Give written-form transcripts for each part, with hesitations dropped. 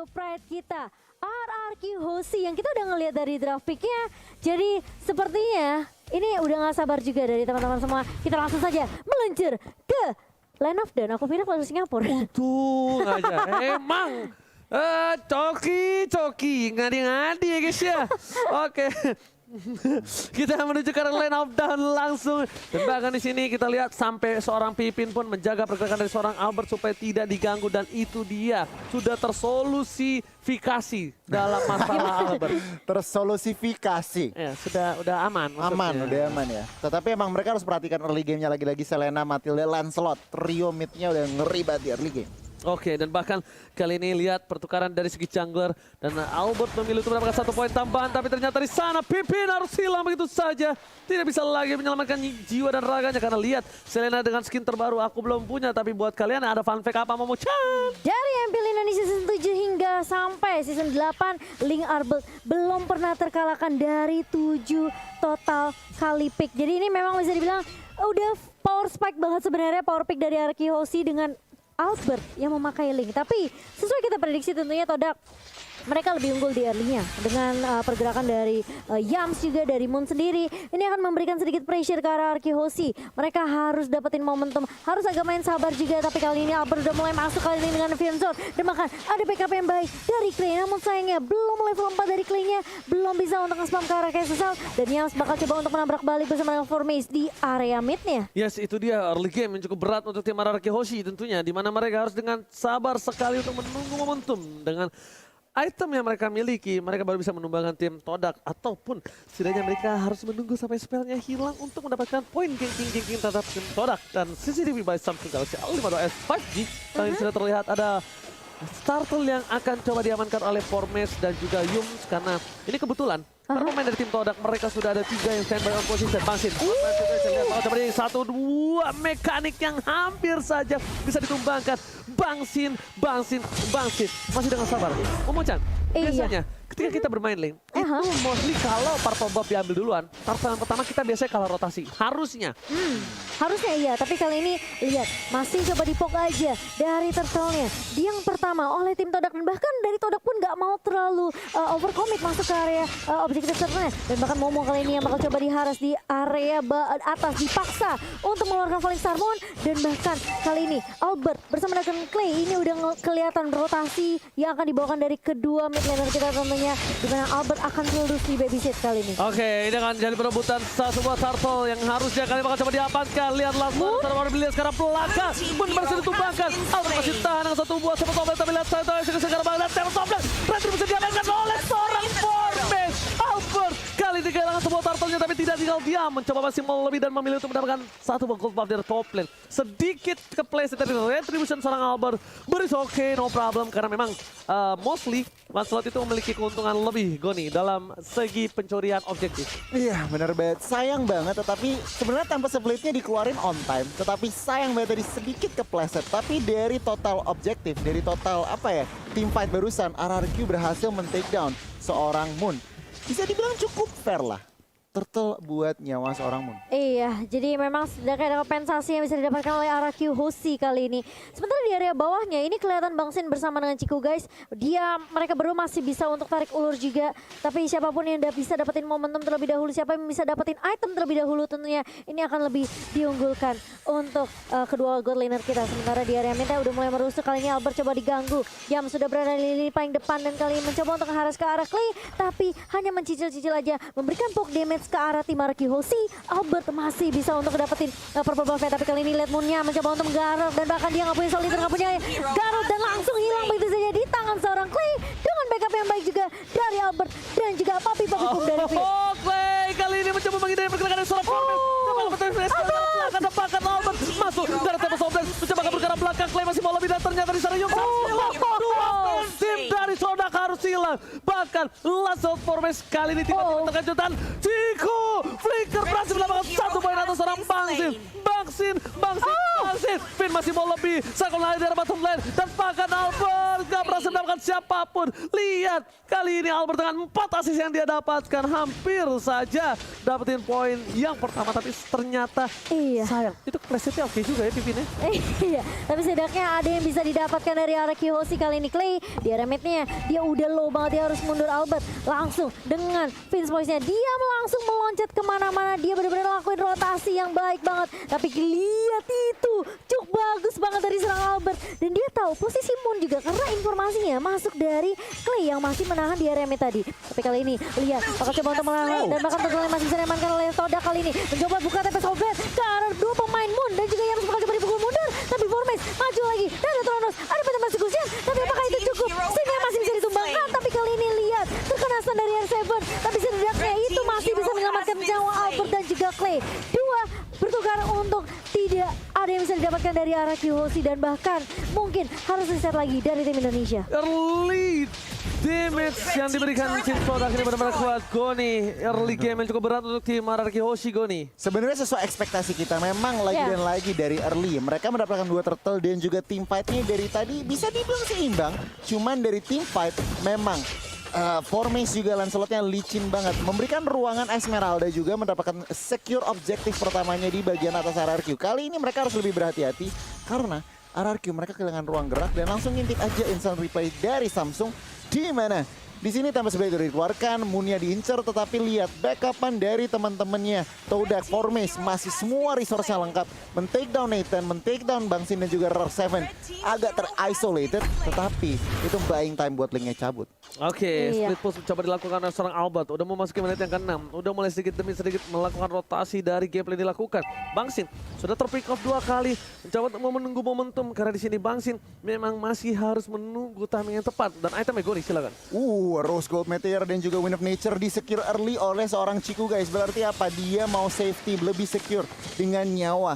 Pride kita, RRQ Hoshi yang kita udah ngeliat dari draft picknya. Jadi sepertinya ini udah gak sabar juga dari teman-teman semua. Kita langsung saja meluncur ke line of down. Aku pindah ke Singapura. Untung aja, emang. Coki, ngadi-ngadi ya guys ya. Oke. Kita menuju ke line of down langsung. Dan bahkan di sini kita lihat sampai seorang Pipin pun menjaga pergerakan dari seorang Albert supaya tidak diganggu. Dan itu dia, sudah tersolusifikasi dalam masalah Albert. Tersolusifikasi. Ya, udah aman. Maksudnya. Udah aman ya. Tetapi emang mereka harus perhatikan early gamenya lagi-lagi. Selena, Matilda, Lancelot. Trio midnya udah ngeri banget di early game. Oke, dan bahkan kali ini lihat pertukaran dari segi jungler dan Albert memilih untuk mendapatkan 1 poin tambahan, tapi ternyata di sana Pipin harus hilang begitu saja. Tidak bisa lagi menyelamatkan jiwa dan raganya karena lihat Selena dengan skin terbaru aku belum punya, tapi buat kalian ada fun fact apa Momo-chan? Dari MPL Indonesia season 7 hingga sampai season 8, Link Arbel belum pernah terkalahkan dari 7 total kali pick. Jadi ini memang bisa dibilang udah power spike banget sebenarnya power pick dari RRQ Hoshi dengan Albert yang memakai Link. Tapi sesuai kita prediksi tentunya Todak mereka lebih unggul di early-nya dengan pergerakan dari Yams juga dari Moon sendiri. Ini akan memberikan sedikit pressure ke arah RRQ Hoshi. Mereka harus dapetin momentum, harus agak main sabar juga. Tapi kali ini Albert udah mulai masuk kali ini dengan Fion Zone. Dan bahkan ada backup yang baik dari Clay. Namun sayangnya belum level 4 dari Clay-nya. Belum bisa untuk nge-spam ke arah Kesesal. Dan Yams bakal coba untuk menabrak balik bersama dengan Formace di area mid-nya. Yes, itu dia early game yang cukup berat untuk tim RRQ Hoshi tentunya. Dimana mereka harus dengan sabar sekali untuk menunggu momentum. Dengan item yang mereka miliki, mereka baru bisa menumbangkan tim Todak. Ataupun setidaknya mereka harus menunggu sampai spellnya hilang untuk mendapatkan poin king terhadap tim Todak. Dan CCTV by Samsung Galaxy A52s 5G. Kali ini sudah terlihat ada Startle yang akan coba diamankan oleh Formes dan juga Yums. Karena ini kebetulan para pemain dari tim Todak mereka sudah ada 3 yang standby on position. Bangsin. Coba ini 1-2 mekanik yang hampir saja bisa ditumbangkan. Bangsin. Masih dengan sabar. Momo-chan, biasanya ketika kita bermain lane, itu mostly kalau purple buff diambil duluan, turtle yang pertama kita biasanya kalah rotasi. Harusnya. Harusnya iya, tapi kali ini lihat masih coba dipok aja dari turtle-nya. Yang pertama oleh tim Todak dan bahkan dari Todak pun nggak mau terlalu overcommit masuk ke area objektif turtle-nya. Dan bahkan Momo kali ini yang bakal coba diharas di area atas dipaksa untuk mengeluarkan Falling Star Moon. Dan bahkan kali ini Albert bersama dengan Clay ini udah kelihatan rotasi yang akan dibawakan dari kedua mid laner kita tentunya. Dimana Albert akan terus di babysit kali ini. Oke, ini akan jadi perebutan sebuah turtle yang harusnya kali bakal coba diamankan. Lihatlah Sarwar Bilias sekarang pelaka pun berhasil ditumbangkan. Albert masih tahan dengan 1 buah Seven Toplet, tapi lihat saya sekarang banget Seven Toplet berhasil bisa diamankan oleh seorang Formes. Albert kali ini kehilangan sebuah turtle-nya tapi tidak tinggal diam, mencoba masih mau lebih dan memilih untuk mendapatkan 1 buah gold buff dari top lane. Sedikit ke place dari retribution seorang Albert, but it's okay, no problem karena memang mostly Lancelot itu memiliki keuntungan lebih Goni dalam segi pencurian objektif. Iya benar banget, sayang banget tetapi sebenarnya tanpa splitnya dikeluarin on time. Tetapi sayang banget tadi sedikit kepleset. Tapi dari total objektif, dari total apa ya, team fight barusan, RRQ berhasil men-take down seorang Moon. Bisa dibilang cukup fair lah. Turtle buat nyawa seorang Moon. Iya, jadi memang sudah kayak ada kompensasi yang bisa didapatkan oleh RRQ Hoshi kali ini. Sementara di area bawahnya ini kelihatan Bangsin bersama dengan Ciku guys. Mereka berdua masih bisa untuk tarik ulur juga. Tapi siapapun yang bisa dapetin momentum terlebih dahulu, siapa yang bisa dapetin item terlebih dahulu tentunya ini akan lebih diunggulkan untuk kedua gold laner kita. Sementara di area midnya udah mulai merusuk, kali ini Albert coba diganggu. Yam sudah berada di lini paling depan dan kali ini mencoba untuk mengharas ke arah Clay. Tapi hanya mencicil-cicil aja, memberikan poke damage ke arah tim RRQ Hoshi. Albert masih bisa untuk dapetin purple buff, tapi kali ini lihat Moon-nya mencoba untuk menggaruk dan bahkan dia nggak punya soliter, nggak punya garuk dan langsung hilang begitu saja di tangan seorang Clay dengan backup yang baik juga dari Albert dan juga papi pum dari Finn. Clay kali ini mencoba menghindari pergerakan dari seorang Formes. Bahkan Albert masuk dari tembok Sobres, mencoba ke pergerakan belakang. Clay masih mau lebih dan ternyata di sana Yums hilang. Tim dari Sodak harus hilang. Bahkan Lancelot Formes kali ini tiba-tiba terkejutan. Ciku Flicker berhasil mendapatkan 1 poin atas seorang Bangsin. Finn masih mau lebih. Sakon lari dari bottom lane dan bahkan Albert gak berhasil mendapatkan siapapun. Lihat, kali ini Albert dengan 4 assist yang dia dapatkan. Hampir saja dapetin poin yang pertama, tapi ternyata sayang. Itu presetnya oke juga ya Pipin ya. Iya, tapi setidaknya ada yang bisa didapatkan dari arah Hoshi kali ini. Clay di area mid-nya, dia udah low banget, dia harus mundur. Albert langsung dengan Vince Voice-nya, dia langsung meloncat kemana-mana. Dia benar-benar lakuin rotasi yang baik banget. Tapi lihat itu, cukup bagus banget dari serang Albert. Dan dia tahu posisi Moon juga karena informasinya masuk dari Clay yang masih menahan di area mid tadi. Tapi kali ini lihat, bakal coba untuk menahan dan bahkan tentunya masih bisa diamankan oleh Todak kali ini. Mencoba buka TP Sobet ke arah dua pemain Moon dan juga yang bakal coba dipukul mundur. Tapi Vormex maju lagi dan ada Tronos, ada Phantom Persecution. Tapi apakah itu cukup? Sehingga masih bisa ditumbangkan. Tapi kali ini lihat, terkena stun dari R7. Tapi setidaknya itu masih bisa menyelamatkan nyawa Albert dan juga Clay. Dua bertukar untuk tidak ada yang bisa didapatkan dari arah Hoshi dan bahkan mungkin harus reset lagi dari tim Indonesia. Early damage yang diberikan tim Todak ini benar-benar kuat. Goni, early game yang cukup berat untuk tim RRQ Hoshi, Goni. Sebenarnya sesuai ekspektasi kita, memang lagi dan lagi dari early. Mereka mendapatkan 2 turtle dan juga team fight-nya dari tadi bisa dibilang seimbang. Cuman dari team fight memang Vormex juga Lancelotnya licin banget. Memberikan ruangan Esmeralda juga mendapatkan secure objektif pertamanya di bagian atas RRQ. Kali ini mereka harus lebih berhati-hati karena RRQ mereka kehilangan ruang gerak dan langsung ngintip aja instant replay dari Samsung. Di mana di sini tanpa sebagai dikeluarkan, Moonnya diincer, tetapi lihat backupan dari teman-temannya. Todak, Vormex masih semua resource-nya lengkap. Men-take down Nathan, men-take down Bangsin dan juga RR7. Agak ter-isolated, tetapi itu buying time buat Link-nya cabut. Oke, split push coba dilakukan oleh seorang Albert. Udah memasuki menit yang ke-6. Udah mulai sedikit demi sedikit melakukan rotasi dari gameplay dilakukan. Bangsin sudah terpick off 2 kali. Mencoba untuk menunggu momentum karena di sini Bangsin memang masih harus menunggu timing yang tepat. Dan itemnya Goni, silakan. Rose Gold Meteor dan juga Wind of Nature di-secure early oleh seorang Chiku, guys. Berarti apa? Dia mau safety, lebih secure dengan nyawa.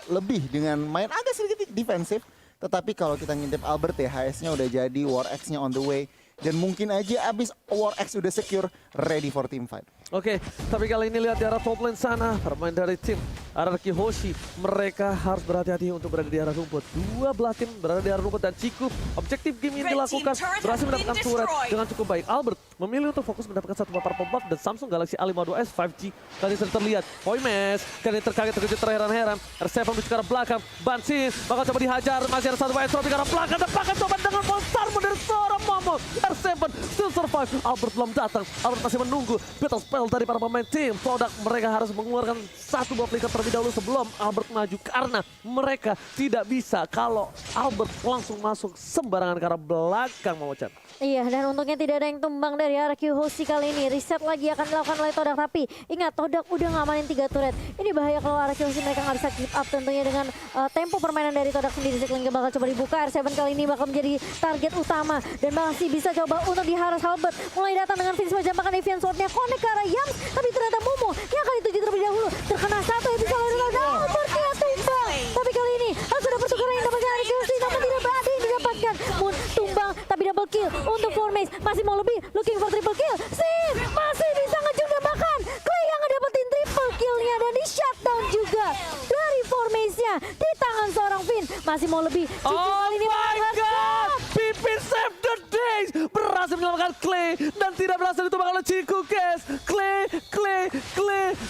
Lebih dengan main agak sedikit defensif. Tetapi kalau kita ngintip Albert ya, HS-nya udah jadi, War X-nya on the way. Dan mungkin aja abis War X udah secure, ready for team fight. Oke, tapi kali ini lihat di arah top lane sana, permain dari tim RRQ Hoshi, mereka harus berhati-hati untuk berada di arah rumput. 2 belah tim berada di arah rumput dan Ciku, objektif game yang dilakukan berhasil mendapatkan turret dengan cukup baik. Albert memilih untuk fokus mendapatkan 1 papar pop-buff dan Samsung Galaxy A52s 5G. Kali ini sudah terlihat, Voimes kali ini terkaget terkejut terheran-heran. R7 menuju ke arah belakang, Bansin bakal coba dihajar, masih ada 1 Entropy ke arah belakang dan bahkan coba dengan monster dari seorang Momo. R7 still survive, Albert belum datang, Albert masih menunggu battle spell dari para pemain tim Todak. Mereka harus mengeluarkan 1 buah flicker terlebih dahulu sebelum Albert maju karena mereka tidak bisa kalau Albert langsung masuk sembarangan ke arah belakang, Momo-chan. Iya, dan untungnya tidak ada yang tumbang dari RRQ Hoshi kali ini. Reset lagi akan dilakukan oleh Todak, tapi ingat Todak udah ngamanin 3 turret. Ini bahaya kalau RRQ Hoshi mereka nggak bisa keep up tentunya dengan tempo permainan dari Todak sendiri. Cycling bakal coba dibuka, R7 kali ini bakal menjadi target utama dan masih bisa coba untuk diharas. Albert mulai datang dengan Vince Voice, bahkan Evian Sword-nya connect ke arah Yams, tapi ternyata Momo yang kali tujuh terlebih dahulu terkena 1 episode dan Albertnya tumbang. Tapi kali ini harus ada pertukaran yang dapatkan RRQ Hoshi, namun tidak ada yang didapatkan. Moon tumbang, tapi double kill untuk Vormex, masih mau lebih, looking for triple kill. Sin masih bisa ngejung dan bahkan Clay yang ngedapetin triple killnya dan di shutdown juga dari Vormex-nya di tangan seorang Vin. Masih mau lebih, Ciku kali ini my god, Pipin save the days, berhasil menyelamatkan Clay dan tidak berhasil ditumbang oleh Ciku, guys. Clay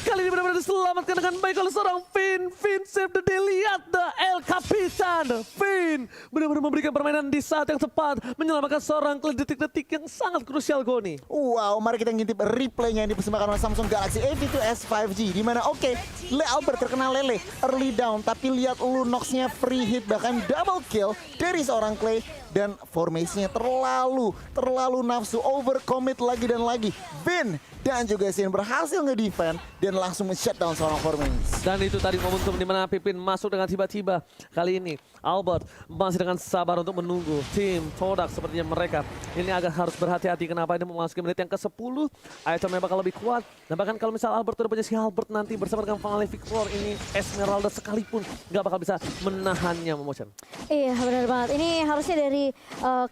kali ini benar-benar diselamatkan dengan baik oleh seorang Vin save the day. Lihat the El Capitan, Vin benar-benar memberikan permainan di saat yang tepat, menyelamatkan seorang Clay detik-detik yang sangat krusial, Goni. Wow, mari kita ngintip replaynya yang dipersembahkan oleh Samsung Galaxy A52s 5G. Dimana Albert terkena lele, early down, tapi lihat Lunox-nya free hit, bahkan double kill dari seorang Clay. Dan formasinya terlalu nafsu, overcommit lagi dan lagi. Vin dan juga Sin berhasil nge-defend dan langsung men-shutdown seorang Vormex. Dan itu tadi momentum di mana Pipin masuk dengan tiba-tiba. Kali ini Albert masih dengan sabar untuk menunggu tim Todak sepertinya mereka ini agak harus berhati-hati. Kenapa ini memasuki menit yang ke-10, itemnya bakal lebih kuat. Dan bahkan kalau misal Albert udah punya si Albert nanti bersama dengan Finale Victor, ini Esmeralda sekalipun gak bakal bisa menahannya, Momo-chan. Iya, benar banget. Ini harusnya dari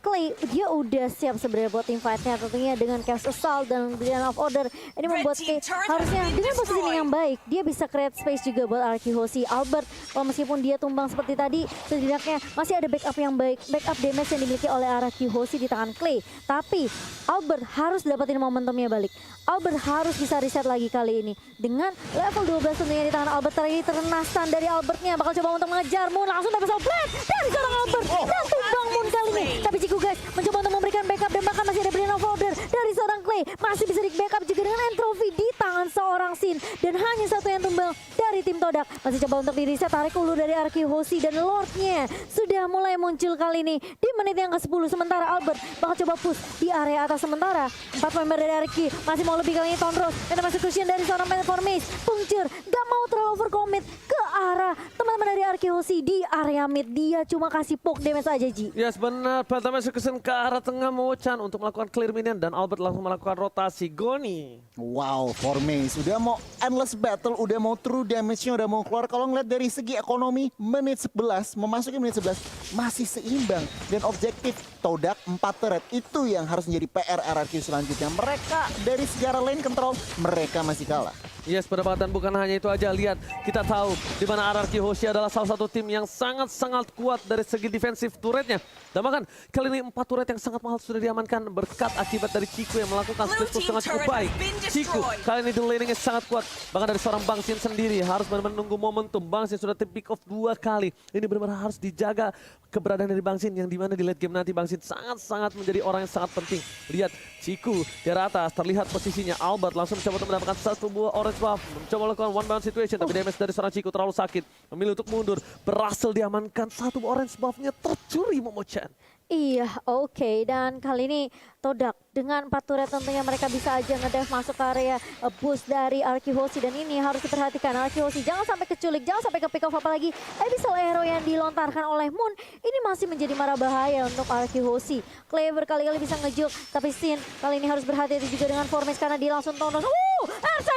Clay, dia udah siap sebenarnya buat team fight-nya tentunya dengan Chaos Assault dan Brilliant of Order. Ini membuat Kay harusnya dengan positioning yang baik, dia bisa create space juga buat Arky Hoshi. Albert, meskipun dia tumbang seperti tadi, setidaknya masih ada backup yang baik, backup damage yang dimiliki oleh Arky Hoshi di tangan Clay. Tapi Albert harus dapetin momentumnya balik. Albert harus bisa reset lagi kali ini. Dengan level 12 tentunya di tangan Albert, tadi terkena stun dari Albertnya, bakal coba untuk mengejar Moon, langsung dapat blast dari seorang Albert dan tumbang Moon kali ini. Tapi Ciku guys mencoba untuk memberikan backup dan bahkan masih ada Brain of Order dari seorang Clay, masih bisa di backup juga dengan entropy di tangan seorang Sin, dan hanya satu yang tumbang dari tim Todak. Masih coba untuk di reset, tarik ulur dari Arky Hoshi dan Lordnya sudah mulai muncul kali ini di menit yang ke-10. Sementara Albert bakal coba push di area atas. Sementara 4 member dari Arky masih mau lebih kali ini. Tondros dan masuk cushion dari seorang Metamorphosis. Puncture gak mau terlalu overcommit ke arah teman-teman dari Arky Hoshi di area mid. Dia cuma kasih poke damage aja, Ji. Yes, benar. Pertama Sukusen ke arah tengah Mo-chan untuk melakukan clear minion dan Albert langsung melakukan rotasi. Goni. Wow, Formace udah mau endless battle, udah mau true damage-nya udah mau keluar. Kalau ngeliat dari segi ekonomi, menit 11, memasuki menit 11 masih seimbang. Dan objektif Todak 4 turret itu yang harus menjadi PR RRQ selanjutnya. Mereka dari sejarah lane control, mereka masih kalah. Yes, pendapatan bukan hanya itu aja. Lihat, kita tahu di mana Arky Hoshi adalah salah satu tim yang sangat-sangat kuat dari segi defensif turretnya. Dan bahkan kali ini 4 turret yang sangat mahal sudah diamankan berkat akibat dari Ciku yang melakukan split push dengan cukup baik. Ciku kali ini di laningnya sangat kuat. Bahkan dari seorang Bang Sin sendiri harus menunggu momentum. Bang Sin sudah tim pick off 2 kali. Ini benar-benar harus dijaga keberadaan dari Bang Sin yang dimana di late game nanti Bang Sin sangat-sangat menjadi orang yang sangat penting. Lihat, Ciku di atas terlihat posisinya. Albert langsung mencoba untuk mendapatkan satu buah orange buff, mencoba melakukan one bound situation, tapi damage dari seorang Ciku terlalu sakit. Memilih untuk mundur, berhasil diamankan satu orange buff-nya tercuri Momo-chan. Iya, oke. Dan kali ini Todak dengan 4 turret tentunya mereka bisa aja ngedive masuk ke area boost dari Arky Hoshi. Dan ini harus diperhatikan, Arky Hoshi jangan sampai keculik, jangan sampai ke pick off, apalagi abyssal arrow yang dilontarkan oleh Moon ini masih menjadi marah bahaya untuk Arky Hoshi. Clay berkali-kali bisa ngejuk, tapi Sin kali ini harus berhati-hati juga dengan Formace karena dia langsung Tondros. R7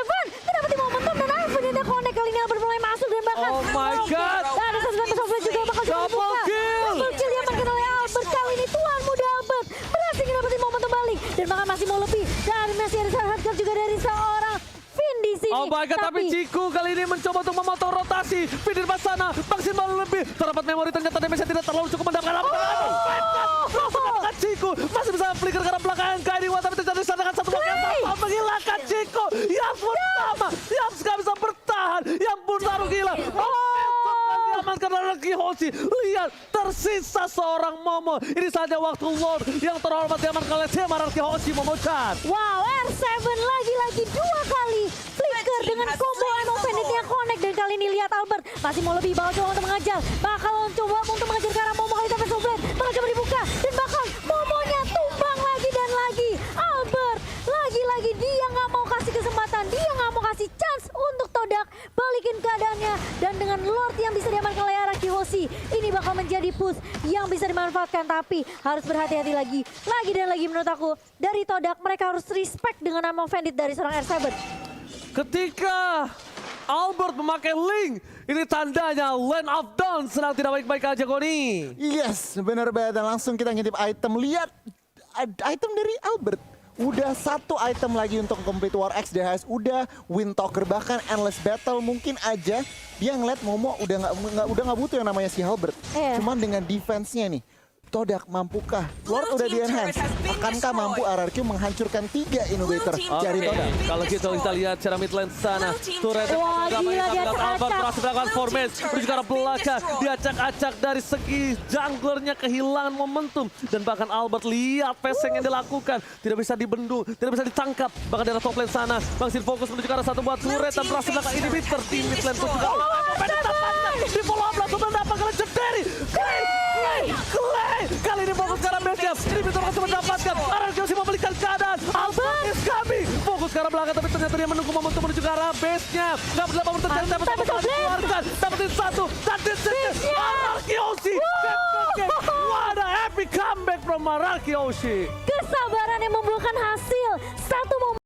mendapati momentum dan akhirnya dia connect kali ini Albert mulai masuk dan bahkan Oh my god! dan ada Suspend Software juga bakal coba Double dibuka. kill! Double kill diamankan oleh Albert kali ini. Tuan muda Albert berhasil mendapati momentum balik dan bahkan masih mau lebih, dan masih ada hardcore juga dari seorang Finn di sini. Oh my god, tapi Ciku kali ini mencoba untuk memotong rotasi. Finn di sana, Bangsin mau lebih. Terdapat memori, ternyata damage tidak terlalu cukup mendapatkan apa. Mendapatkan Ciku, masih bisa flicker ke arah belakang. Kaini tapi terjadi serangan satu waktu yang sama. Menghilangkan Ciku. Yang pun sama, yang gak bisa bertahan. Yang pun taruh gila. Diamankan oleh Arky Hoshi. Lihat, tersisa seorang Momo. Ini saja waktu Lord yang terhormat diamankan oleh tim Arky Hoshi, Momo-chan. Wow, R7 lagi-lagi 2 kali flicker dengan combo Emo Banditnya connect, dan kali ini lihat Albert masih mau lebih, bakal coba untuk mengejar, bakal coba untuk mengejar ke arah Momo kali tapi Soulblade bakal coba dibuka dan bakal Momonya tumbang lagi dan lagi. Albert lagi-lagi dia nggak mau kasih kesempatan, dia nggak mau kasih chance untuk Todak balikin keadaannya, dan dengan Lord yang bisa diamankan oleh Arky Hoshi ini bakal menjadi push yang bisa dimanfaatkan, tapi harus berhati-hati lagi dan lagi menurut aku dari Todak. Mereka harus respect dengan Emo Bandit dari seorang R7. Ketika Albert memakai link, ini tandanya Land of Dawn sedang tidak baik-baik aja, Goni. Yes, bener banget. Dan langsung kita ngintip item. Lihat item dari Albert. Udah 1 item lagi untuk complete War X DHS. Udah Windtalker, bahkan Endless Battle. Mungkin aja dia ngeliat Momo udah nggak butuh yang namanya si Albert. Cuman dengan defense-nya nih, Todak mampukah? Lord udah di enhance. Akankah mampu RRQ menghancurkan 3 innovator dari Todak? Kalau gitu kita lihat cara mid lane sana. Turret Wah, gila, dia Albert acak-acak. berhasil melakukan formation. Menuju ke arah belakang. Diacak-acak dari segi junglernya, kehilangan momentum. Dan bahkan Albert lihat passing yang dilakukan. Tidak bisa dibendung, tidak bisa ditangkap. Bahkan dari top lane sana, Bangsin fokus menuju ke arah satu buat turret dan berhasil melakukan inhibitor. Tim mid lane pun juga di follow up langsung mendapatkan legendary. Clay! Kali ini fokus ke arah base-nya. Ini Victor langsung mendapatkan. Arky Hoshi membalikan keadaan. Albert is coming. Fokus ke arah belakang, tapi ternyata dia menunggu momentum menuju ke arah base-nya. Gak berapa momentum terjadi, tapi dikeluarkan. Dapetin 1, dan disini Arky Hoshi. What a epic comeback from Arky Hoshi. Kesabaran yang membuahkan hasil. Satu momen